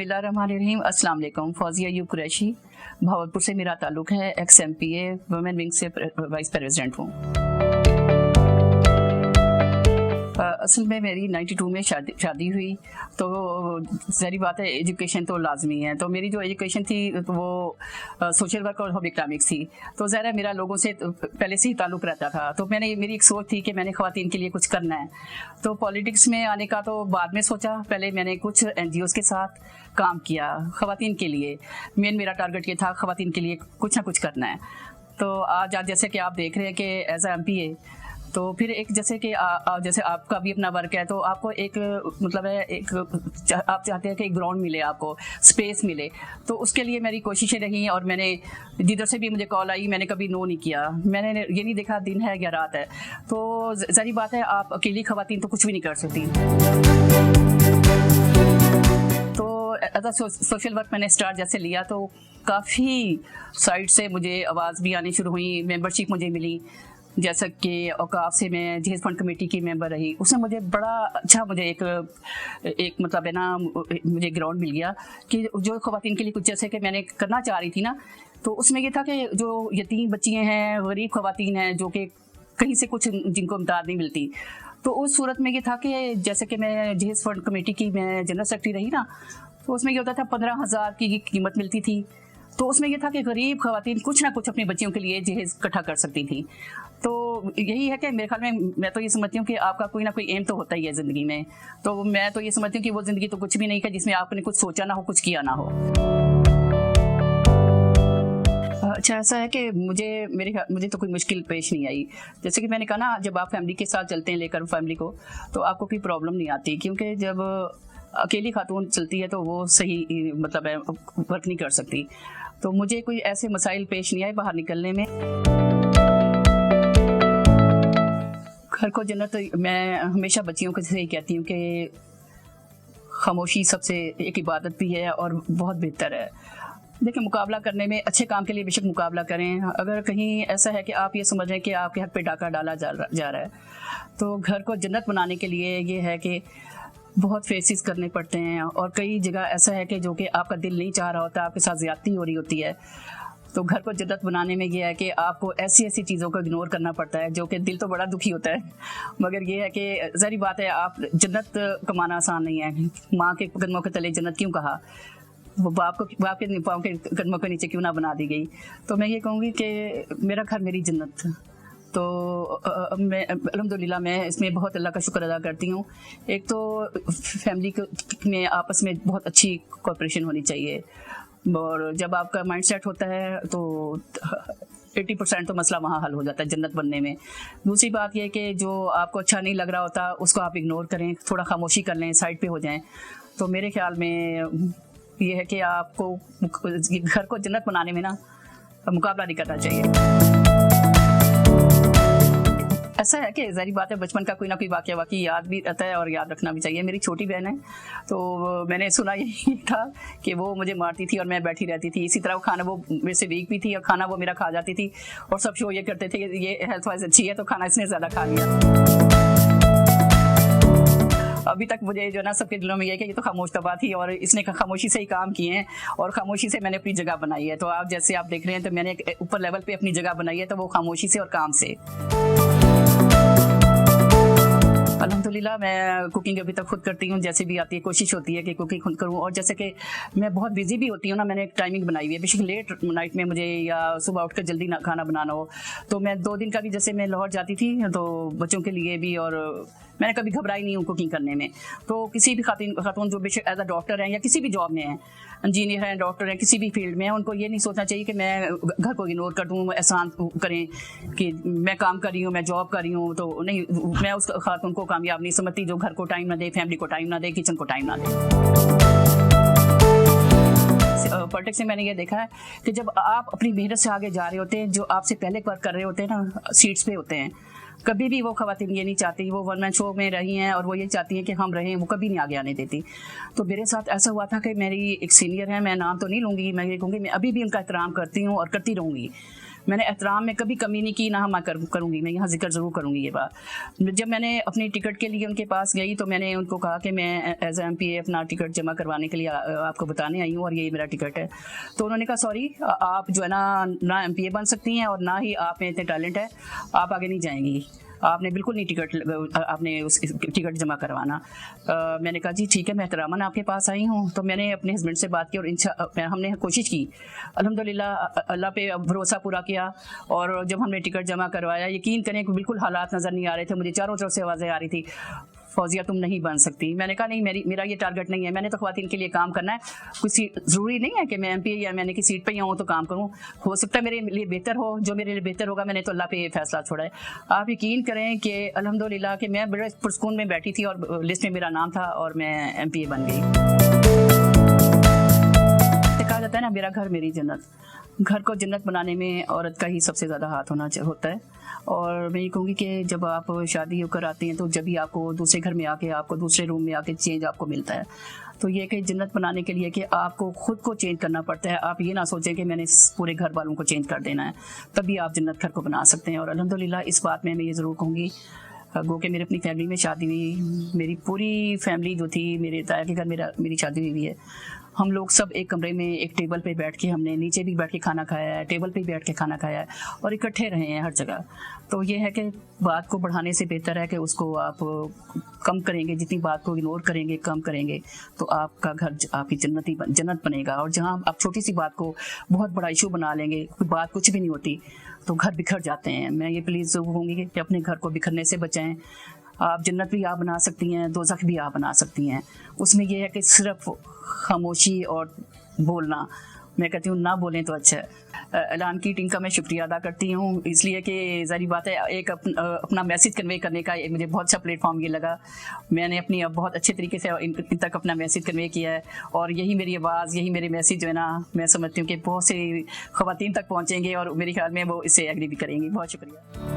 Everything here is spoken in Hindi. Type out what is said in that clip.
बिस्मिल्लाहिर्रहमानिर्रहीम। अस्सलाम वालेकुम। फौजिया यूब कुरैशी, भावलपुर से मेरा ताल्लुक़ है। एक्स MPA वुमेन विंग से वाइस प्रेसिडेंट हूँ। असल में मेरी 92 में शादी हुई, तो ज़ाहिर बात है एजुकेशन तो लाजमी है। तो मेरी जो एजुकेशन थी तो वो सोशल वर्क और होम इकनॉमिक्स थी। तो ज़ाहिर है मेरा लोगों से पहले से ही ताल्लुक़ रहता था। तो मेरी एक सोच थी कि मैंने ख़वातीन के लिए कुछ करना है। तो पॉलिटिक्स में आने का तो बाद में सोचा। पहले मैंने कुछ NGOs के साथ काम किया ख़वातीन के लिए। मेरा टारगेट ये था ख़वातीन के लिए कुछ ना कुछ करना है। तो आज जैसे कि आप देख रहे हैं कि एज MPA तो फिर एक जैसे कि जैसे आपका भी अपना वर्क है, तो आपको एक मतलब है एक आप चाहते हैं कि एक ग्राउंड मिले, आपको स्पेस मिले। तो उसके लिए मेरी कोशिशें रही और मैंने जिधर से भी मुझे कॉल आई मैंने कभी नो नहीं किया। मैंने ये नहीं देखा दिन है या रात है। तो ज़ाहिर बात है आप अकेली ख़वातीन तो कुछ भी नहीं कर सकती। तो एज सोशल वर्क मैंने स्टार्ट जैसे लिया तो काफ़ी साइड से मुझे आवाज़ भी आनी शुरू हुई, मेंबरशिप मुझे मिली। जैसा कि औकाफ से मैं जहेज़ फंड कमेटी की मेंबर रही, उसमें मुझे बड़ा अच्छा मुझे एक मतलब है ना मुझे ग्राउंड मिल गया कि जो ख़वातीन के लिए कुछ जैसे कि मैंने करना चाह रही थी ना, तो उसमें ये था कि जो यतीम बच्चियाँ हैं, गरीब ख़वातीन हैं जो कि कहीं से कुछ जिनको इमदाद नहीं मिलती, तो उस सूरत में ये था कि जैसे कि मैं जहेज़ फंड कमेटी की मैं जनरल सेक्रेटरी रही ना, तो उसमें ये होता था 15,000 की कीमत मिलती थी। तो उसमें यह था कि गरीब ख़वातीन कुछ ना कुछ अपनी बच्चियों के लिए जहेज़ इकट्ठा कर सकती थी। तो यही है कि मेरे ख्याल में मैं तो ये समझती हूँ कि आपका कोई ना कोई एम तो होता ही है ज़िंदगी में। तो मैं तो ये समझती हूँ कि वो ज़िंदगी तो कुछ भी नहीं है जिसमें आपने कुछ सोचा ना हो, कुछ किया ना हो। अच्छा, ऐसा है कि मुझे तो कोई मुश्किल पेश नहीं आई। जैसे कि मैंने कहा ना, जब आप फैमिली के साथ चलते हैं लेकर फैमिली को, तो आपको कोई प्रॉब्लम नहीं आती, क्योंकि जब अकेली खातून चलती है तो वो सही मतलब है वर्क नहीं कर सकती। तो मुझे कोई ऐसे मसाइल पेश नहीं आए बाहर निकलने में। घर को जन्नत, मैं हमेशा बच्चियों को से कहती हूँ कि खामोशी सबसे एक इबादत भी है और बहुत बेहतर है। देखिए, मुकाबला करने में अच्छे काम के लिए बेशक मुकाबला करें। अगर कहीं ऐसा है कि आप ये समझ रहे हैं कि आपके हक पे डाका डाला जा रहा है, तो घर को जन्नत बनाने के लिए ये है कि बहुत फेसेस करने पड़ते हैं। और कई जगह ऐसा है कि जो कि आपका दिल नहीं चाह रहा होता, आपके साथ ज़्यादती हो रही होती है। तो घर को जन्नत बनाने में ये है कि आपको ऐसी चीज़ों को इग्नोर करना पड़ता है जो कि दिल तो बड़ा दुखी होता है, मगर ये है कि ज़ाहिर बात है आप जन्नत कमाना आसान नहीं है। माँ के कदमों के तले जन्नत क्यों कहा, वो बाप के पाँव के कदमों के नीचे क्यों ना बना दी गई। तो मैं ये कहूँगी कि मेरा घर मेरी जन्नत। तो मैं अल्हम्दुलिल्लाह मैं इसमें बहुत अल्लाह का शुक्र अदा करती हूँ। एक तो फैमिली में आपस में बहुत अच्छी कोऑपरेशन होनी चाहिए, और जब आपका माइंड सेट होता है तो 80% तो मसला वहाँ हल हो जाता है जन्नत बनने में। दूसरी बात यह है कि जो आपको अच्छा नहीं लग रहा होता उसको आप इग्नोर करें, थोड़ा खामोशी कर लें, साइड पे हो जाएं। तो मेरे ख्याल में ये है कि आपको घर को जन्नत बनाने में ना मुकाबला नहीं करना चाहिए। ऐसा है कि ज़ाहिर बात है बचपन का कोई ना कोई वाकई याद भी रहता है और याद रखना भी चाहिए। मेरी छोटी बहन है, तो मैंने सुना यही था कि वो मुझे मारती थी और मैं बैठी रहती थी। इसी तरह वो खाना, वो मेरे से वीक भी थी और खाना वो मेरा खा जाती थी, और सब शो ये करते थे कि ये हेल्थ वाइज अच्छी है तो खाना इसने ज़्यादा खा लिया। अभी तक मुझे जो ना सबके दिलों में ये है कि ये तो खामोश तबाह थी और इसने खामोशी से ही काम किए हैं और खामोशी से मैंने अपनी जगह बनाई है। तो आप जैसे आप देख रहे हैं तो मैंने ऊपर लेवल पे अपनी जगह बनाई है, तो वो खामोशी से और काम से। अल्हम्दुलिल्लाह मैं कुकिंग अभी तक खुद करती हूँ, जैसे भी आती है कोशिश होती है कि कुकिंग खुद करूँ। और जैसे कि मैं बहुत बिजी भी होती हूँ ना, मैंने एक टाइमिंग बनाई हुई है, बेशक लेट नाइट में मुझे या सुबह उठकर जल्दी खाना बनाना हो, तो मैं 2 दिन का भी, जैसे मैं लाहौर जाती थी तो बच्चों के लिए भी, और मैंने कभी घबराई नहीं हूँ कुकिंग करने में। तो किसी भी खातून जो बेशक एज अ डॉक्टर हैं या किसी भी जॉब में हैं, इंजीनियर हैं, डॉक्टर हैं, किसी भी फील्ड में हैं, उनको ये नहीं सोचना चाहिए कि मैं घर को इग्नोर कर दूँ, एहसान करें कि मैं काम कर रही हूँ, मैं जॉब कर रही हूँ। तो नहीं, मैं उस खातून को कामयाब नहीं समझती जो घर को टाइम ना दे, फैमिली को टाइम ना दे, किचन को टाइम ना दे। पॉलिटिक्स में मैंने ये देखा है कि जब आप अपनी मेहनत से आगे जा रहे होते हैं, जो आपसे पहले वर्क कर रहे होते हैं ना, सीट्स पे होते हैं, कभी भी वो ख़वातीन ये नहीं चाहती, वो वन मैन शो में रही हैं और वो ये चाहती हैं कि हम रहें, वो कभी नहीं आगे आने देती। तो मेरे साथ ऐसा हुआ था कि मेरी एक सीनियर है, मैं नाम तो नहीं लूँगी, मैं ये कहूँगी मैं अभी भी उनका एहतराम करती हूँ और करती रहूँगी। मैंने एहतराम में कभी कमी नहीं की, ना मैं करूँगी। मैं यहाँ जिक्र ज़रूर करूँगी ये बात। जब मैंने अपनी टिकट के लिए उनके पास गई तो मैंने उनको कहा कि मैं एज MPA अपना टिकट जमा करवाने के लिए आपको बताने आई हूँ और ये मेरा टिकट है। तो उन्होंने कहा सॉरी, आप जो है ना MPA बन सकती हैं और ना ही आप में इतने टैलेंट है, आप आगे नहीं जाएंगी, आपने बिल्कुल नहीं आपने उस टिकट जमा करवाना। मैंने कहा जी ठीक है, मैं एहतरामन आपके पास आई हूँ। तो मैंने अपने हस्बैंड से बात की और हमने कोशिश की, अल्हम्दुलिल्लाह अल्लाह पे भरोसा पूरा किया। और जब हमने टिकट जमा करवाया, यकीन करें कि बिल्कुल हालात नज़र नहीं आ रहे थे, मुझे चारों तरफ से आवाज़ें आ रही थी, फौजिया तुम नहीं बन सकती। मैंने कहा नहीं, मेरा ये टारगेट नहीं है, मैंने तो ख्वातीन के लिए काम करना है। कुछ ज़रूरी नहीं है कि मैं MPA या मैंने की सीट पे ही आऊँ तो काम करूँ, हो सकता है मेरे लिए बेहतर हो, जो मेरे लिए बेहतर होगा मैंने तो अल्लाह पे फैसला छोड़ा है। आप यकीन करें कि अल्हम्दुलिल्लाह कि मैं बड़े पुरस्कून में बैठी थी और लिस्ट में मेरा नाम था और मैं MPA बन गई। कहा जाता है ना, मेरा घर मेरी जन्नत। घर को जन्नत बनाने में औरत का ही सबसे ज़्यादा हाथ होता है। और मैं ये कहूँगी कि जब आप शादी होकर आती हैं तो जब भी आपको दूसरे घर में आके, आपको दूसरे रूम में आके चेंज आपको मिलता है, तो ये कि जन्नत बनाने के लिए कि आपको खुद को चेंज करना पड़ता है। आप ये ना सोचें कि मैंने पूरे घर वालों को चेंज कर देना है, तभी आप जन्नत घर को बना सकते हैं। और अल्हम्दुलिल्लाह इस बात में मैं ये ज़रूर कहूँगी, गो के मेरे अपनी फैमिली में शादी हुई, मेरी पूरी फैमिली जो थी, मेरे ताया के घर मेरी शादी हुई है। हम लोग सब एक कमरे में एक टेबल पे बैठ के, हमने नीचे भी बैठ के खाना खाया है, टेबल पे भी बैठ के खाना खाया है और इकट्ठे रहे हैं हर जगह। तो ये है कि बात को बढ़ाने से बेहतर है कि उसको आप कम करेंगे, जितनी बात को इग्नोर करेंगे, कम करेंगे, तो आपका घर आपकी जन्नत बनेगा। और जहाँ आप छोटी सी बात को बहुत बड़ा इशू बना लेंगे, कोई बात कुछ भी नहीं होती, तो घर बिखर जाते हैं। मैं ये प्लीज़ कहूँगी कि अपने घर को बिखरने से बचाएं। आप जन्नत भी आप बना सकती हैं, दोज़ख भी आप बना सकती हैं। उसमें यह है कि सिर्फ खामोशी और बोलना, मैं कहती हूँ ना बोलें तो अच्छा है। ऐलान की टीम का मैं शुक्रिया अदा करती हूँ, इसलिए कि ज़ाहिर बात है एक अपना मैसेज कन्वे करने का मुझे बहुत अच्छा प्लेटफॉर्म ये लगा। मैंने अपनी अब बहुत अच्छे तरीके से इन तक अपना मैसेज कन्वे किया है और यही मेरी आवाज़, यही मेरे मैसेज जो है ना, मैं समझती हूँ कि बहुत से ख़वातीन तक पहुँचेंगे और मेरे ख्याल में वो इससे एग्री भी करेंगी। बहुत शुक्रिया।